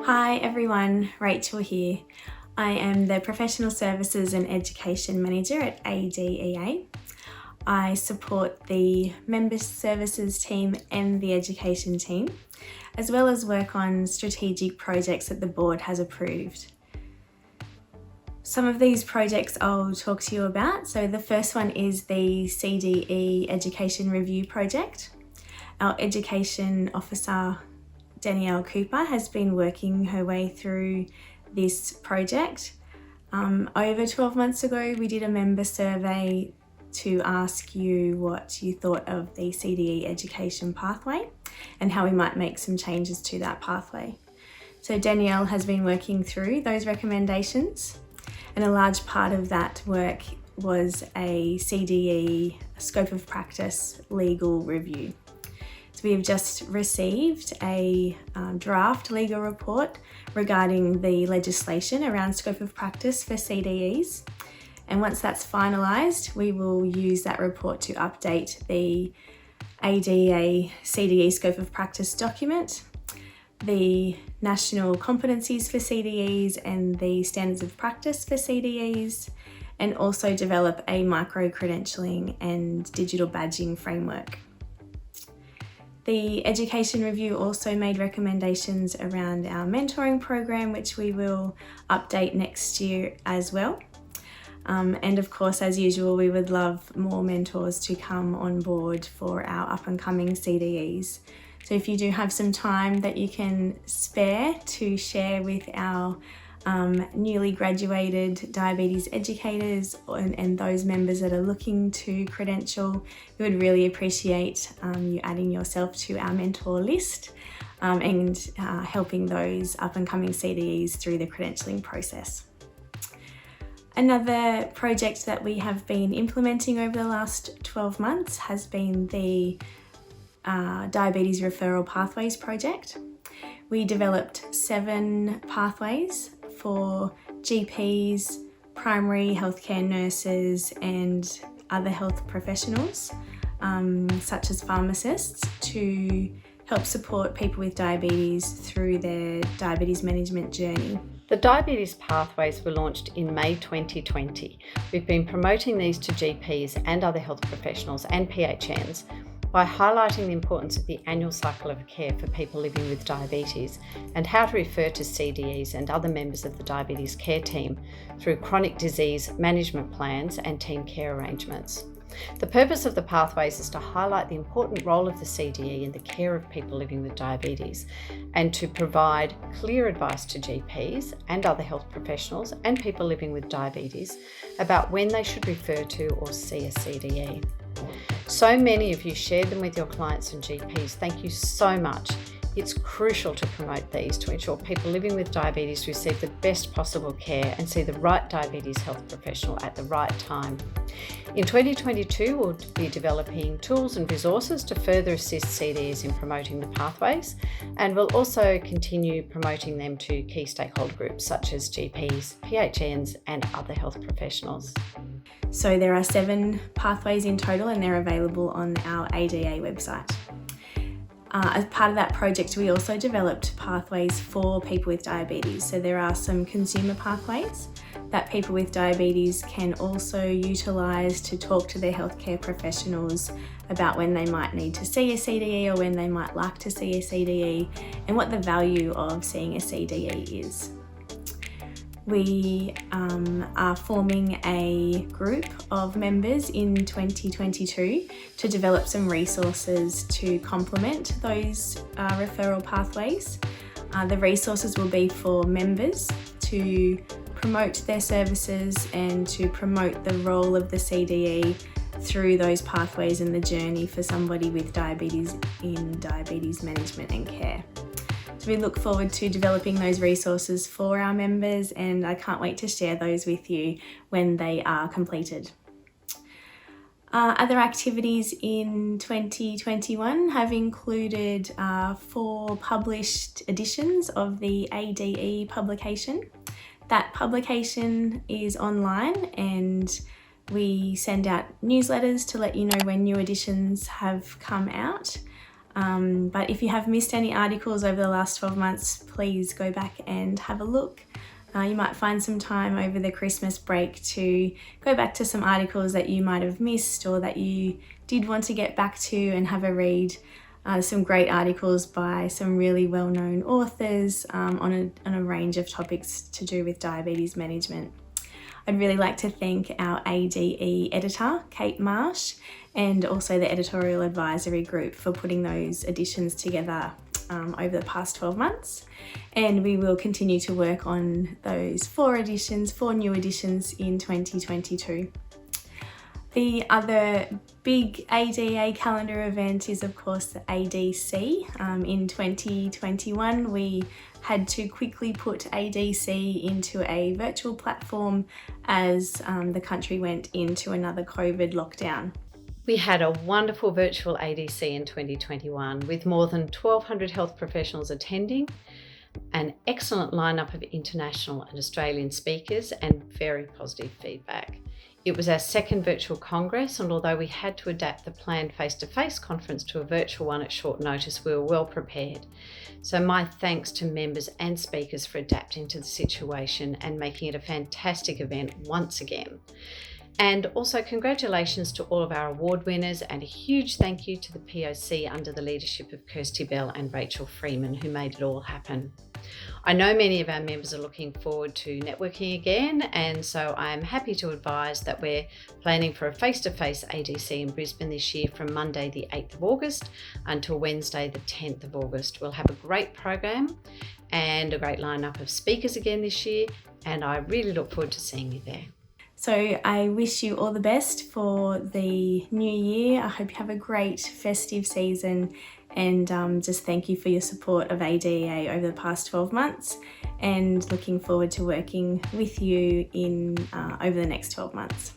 Hi everyone, Rachel here. I am the Professional Services and Education Manager at ADEA. I support the Member Services team and the Education team, as well as work on strategic projects that the board has approved. Some of these projects I'll talk to you about. So the first one is the CDE Education Review Project. Our Education Officer Danielle Cooper has been working her way through this project. Over 12 months ago, we did a member survey to ask you what you thought of the CDE Education pathway and how we might make some changes to that pathway. So Danielle has been working through those recommendations, and a large part of that work was a CDE scope of practice legal review. So we have just received a draft legal report regarding the legislation around scope of practice for CDEs. And once that's finalised, we will use that report to update the ADEA CDE scope of practice document, the national competencies for CDEs and the standards of practice for CDEs, and also develop a micro-credentialing and digital badging framework. The Education Review also made recommendations around our mentoring program, which we will update next year as well. And of course, as usual, we would love more mentors to come on board for our up and coming CDEs. So if you do have some time that you can spare to share with our newly graduated diabetes educators and those members that are looking to credential, we would really appreciate you adding yourself to our mentor list and helping those up and coming CDEs through the credentialing process. Another project that we have been implementing over the last 12 months has been the Diabetes Referral Pathways project. We developed 7 pathways for GPs, primary healthcare nurses and other health professionals, such as pharmacists, to help support people with diabetes through their diabetes management journey. The Diabetes Pathways were launched in May 2020. We've been promoting these to GPs and other health professionals and PHNs by highlighting the importance of the annual cycle of care for people living with diabetes and how to refer to CDEs and other members of the diabetes care team through chronic disease management plans and team care arrangements. The purpose of the pathways is to highlight the important role of the CDE in the care of people living with diabetes and to provide clear advice to GPs and other health professionals and people living with diabetes about when they should refer to or see a CDE. So many of you shared them with your clients and GPs. Thank you so much. It's crucial to promote these to ensure people living with diabetes receive the best possible care and see the right diabetes health professional at the right time. In 2022, we'll be developing tools and resources to further assist CDEs in promoting the pathways, and we'll also continue promoting them to key stakeholder groups such as GPs, PHNs and other health professionals. So there are 7 pathways in total and they're available on our ADA website. As part of that project, we also developed pathways for people with diabetes. So there are some consumer pathways that people with diabetes can also utilise to talk to their healthcare professionals about when they might need to see a CDE or when they might like to see a CDE and what the value of seeing a CDE is. We are forming a group of members in 2022 to develop some resources to complement those referral pathways. The resources will be for members to promote their services and to promote the role of the CDE through those pathways and the journey for somebody with diabetes in diabetes management and care. So we look forward to developing those resources for our members, and I can't wait to share those with you when they are completed. Other activities in 2021 have included 4 published editions of the ADE publication. That publication is online and we send out newsletters to let you know when new editions have come out. But if you have missed any articles over the last 12 months, please go back and have a look. You might find some time over the Christmas break to go back to some articles that you might have missed or that you did want to get back to and have a read. Some great articles by some really well-known authors on a range of topics to do with diabetes management. I'd really like to thank our ADE editor, Kate Marsh, and also the editorial advisory group for putting those editions together over the past 12 months. And we will continue to work on those 4 new editions in 2022. The other big ADEA calendar event is of course the ADC. In 2021 we had to quickly put ADC into a virtual platform as the country went into another COVID lockdown. We had a wonderful virtual ADC in 2021 with more than 1,200 health professionals attending, an excellent lineup of international and Australian speakers, and very positive feedback. It was our second virtual congress, and although we had to adapt the planned face-to-face conference to a virtual one at short notice, we were well prepared. So my thanks to members and speakers for adapting to the situation and making it a fantastic event once again. And also congratulations to all of our award winners, and a huge thank you to the POC under the leadership of Kirsty Bell and Rachel Freeman, who made it all happen. I know many of our members are looking forward to networking again, and so I am happy to advise that we're planning for a face-to-face ADC in Brisbane this year from Monday the 8th of August until Wednesday the 10th of August. We'll have a great program and a great lineup of speakers again this year, and I really look forward to seeing you there. So I wish you all the best for the new year. I hope you have a great festive season, and just thank you for your support of ADEA over the past 12 months, and looking forward to working with you over the next 12 months.